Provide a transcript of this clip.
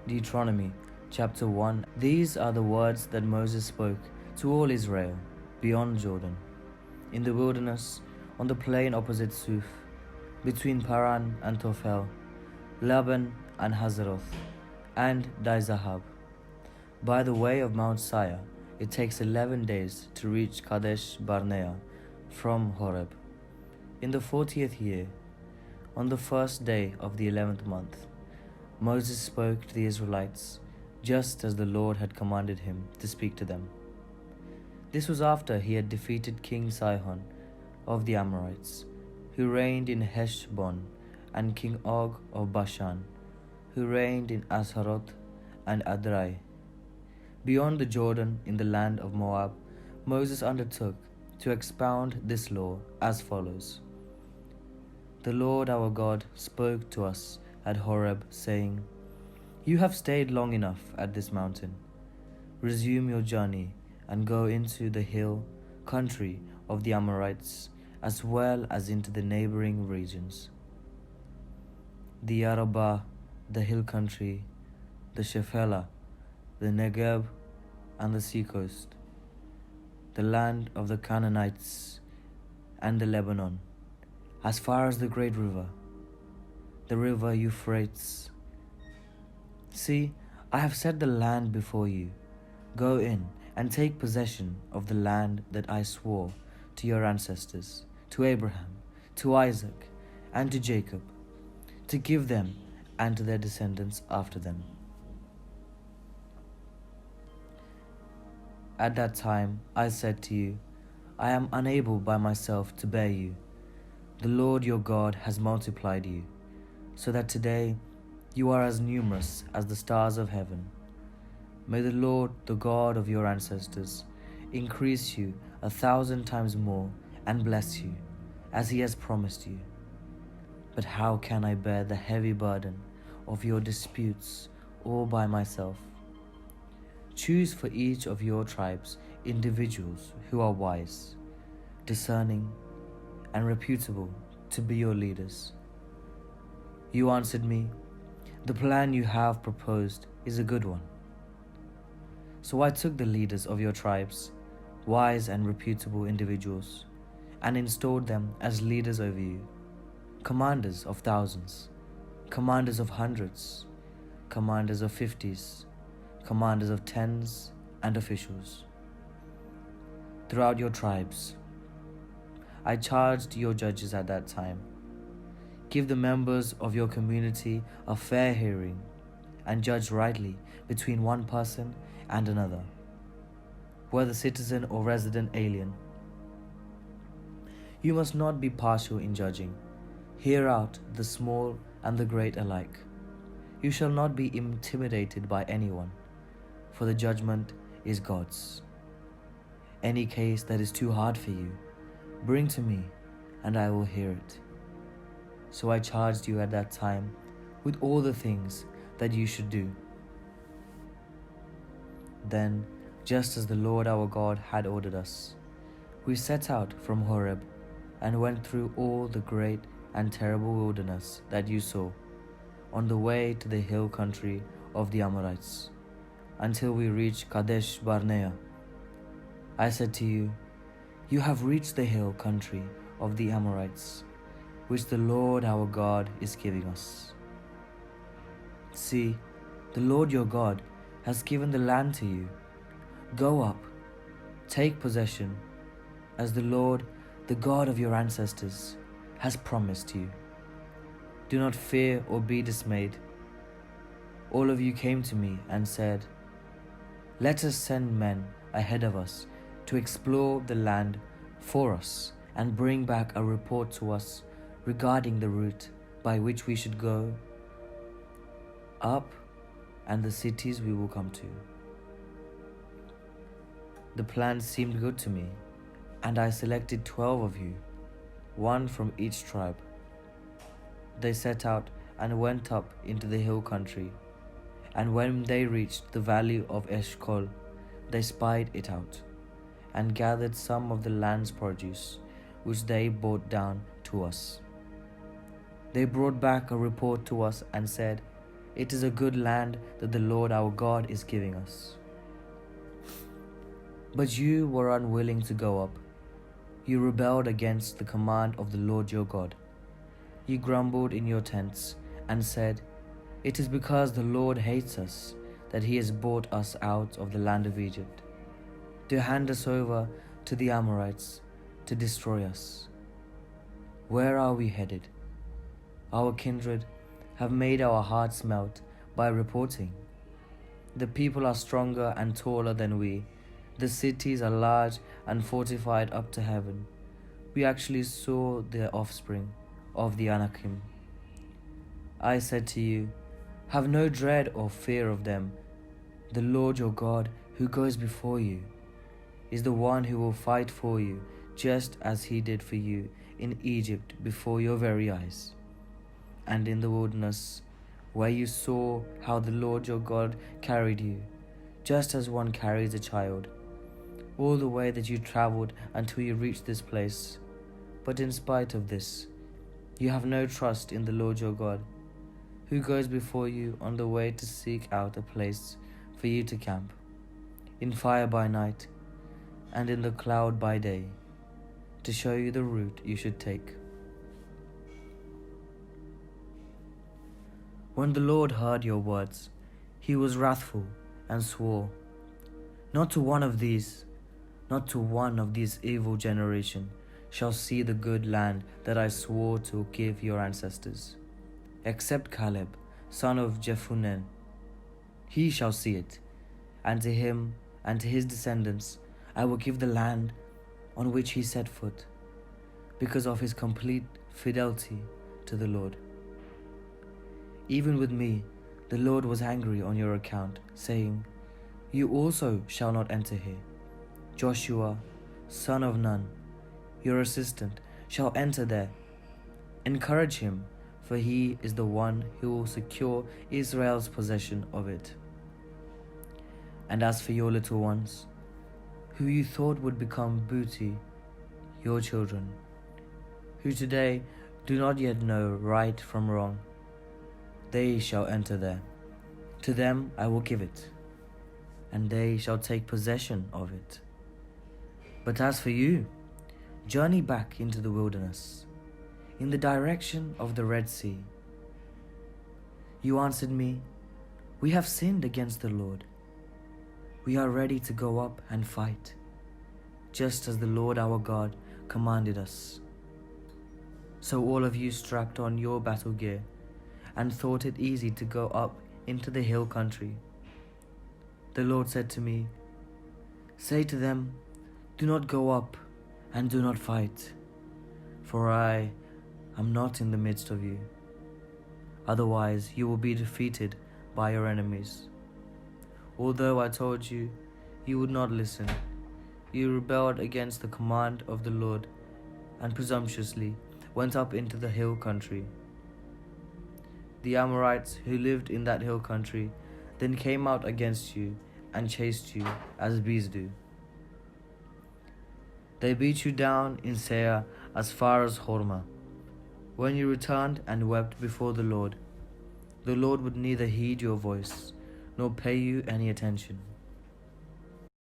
Deuteronomy chapter 1. These are the words that Moses spoke to all Israel beyond Jordan, in the wilderness, on the plain opposite Suf, between Paran and Tophel, Laban and Hazeroth, and Dizahab. By the way of Mount Seir, it takes 11 days to reach Kadesh Barnea from Horeb. In the 40th year, on the first day of the 11th month, Moses spoke to the Israelites just as the Lord had commanded him to speak to them. This was after he had defeated King Sihon of the Amorites, who reigned in Heshbon, and King Og of Bashan, who reigned in Asharoth and Adrai. Beyond the Jordan in the land of Moab, Moses undertook to expound this law as follows. The Lord our God spoke to us at Horeb, saying, "You have stayed long enough at this mountain. Resume your journey and go into the hill country of the Amorites, as well as into the neighboring regions, the Arabah, the hill country, the Shephelah, the Negev, and the seacoast, the land of the Canaanites, and the Lebanon, as far as the great river, the river Euphrates. See, I have set the land before you. Go in and take possession of the land that I swore to your ancestors, to Abraham, to Isaac, and to Jacob, to give them and to their descendants after them." At that time I said to you, "I am unable by myself to bear you. The Lord your God has multiplied you, so that today you are as numerous as the stars of heaven. May the Lord, the God of your ancestors, increase you 1,000 times more and bless you, as he has promised you. But how can I bear the heavy burden of your disputes all by myself? Choose for each of your tribes individuals who are wise, discerning, and reputable to be your leaders." You answered me, "The plan you have proposed is a good one." So I took the leaders of your tribes, wise and reputable individuals, and installed them as leaders over you, commanders of thousands, commanders of hundreds, commanders of 50s, commanders of 10s, and officials. Throughout your tribes, I charged your judges at that time, "Give the members of your community a fair hearing and judge rightly between one person and another, whether citizen or resident alien. You must not be partial in judging. Hear out the small and the great alike. You shall not be intimidated by anyone, for the judgment is God's. Any case that is too hard for you, bring to me, and I will hear it." So I charged you at that time with all the things that you should do. Then, just as the Lord our God had ordered us, we set out from Horeb and went through all the great and terrible wilderness that you saw, on the way to the hill country of the Amorites, until we reached Kadesh Barnea. I said to you, "You have reached the hill country of the Amorites, which the Lord our God is giving us. See, the Lord your God has given the land to you. Go up, take possession, as the Lord, the God of your ancestors, has promised you. Do not fear or be dismayed." All of you came to me and said, "Let us send men ahead of us to explore the land for us and bring back a report to us regarding the route by which we should go up and the cities we will come to." The plan seemed good to me, and I selected 12 of you, one from each tribe. They set out and went up into the hill country, and when they reached the valley of Eshcol, they spied it out, and gathered some of the land's produce, which they brought down to us. They brought back a report to us and said, It is a good land that the Lord our God is giving us. But you were unwilling to go up. You rebelled against the command of the Lord your God. You grumbled in your tents and said, "It is because the Lord hates us that he has brought us out of the land of Egypt, to hand us over to the Amorites, to destroy us." Where are we headed? Our kindred have made our hearts melt by reporting. The people are stronger and taller than we. The cities are large and fortified up to heaven. We actually saw the offspring of the Anakim. I said to you, "Have no dread or fear of them. The Lord your God, who goes before you, is the one who will fight for you, just as he did for you in Egypt before your very eyes, and in the wilderness, where you saw how the Lord your God carried you, just as one carries a child, all the way that you traveled until you reached this place. But in spite of this, you have no trust in the Lord your God, who goes before you on the way to seek out a place for you to camp, in fire by night and in the cloud by day, to show you the route you should take." When the Lord heard your words, he was wrathful and swore, Not to one of these evil generation shall see the good land that I swore to give your ancestors, except Caleb, son of Jephunneh. He shall see it, and to him and to his descendants I will give the land on which he set foot, because of his complete fidelity to the Lord. Even with me, the Lord was angry on your account, saying, "You also shall not enter here. Joshua, son of Nun, your assistant, shall enter there. Encourage him, for he is the one who will secure Israel's possession of it. And as for your little ones, who you thought would become booty, your children, who today do not yet know right from wrong, they shall enter there. To them I will give it, and they shall take possession of it. But as for you, journey back into the wilderness, in the direction of the Red Sea." You answered me, "We have sinned against the Lord. We are ready to go up and fight, just as the Lord our God commanded us." So all of you strapped on your battle gear and thought it easy to go up into the hill country. The Lord said to me, "Say to them, do not go up and do not fight, for I am not in the midst of you. Otherwise you will be defeated by your enemies." Although I told you, you would not listen. You rebelled against the command of the Lord and presumptuously went up into the hill country. The Amorites who lived in that hill country then came out against you and chased you as bees do. They beat you down in Seir as far as Hormah. When you returned and wept before the Lord would neither heed your voice nor pay you any attention.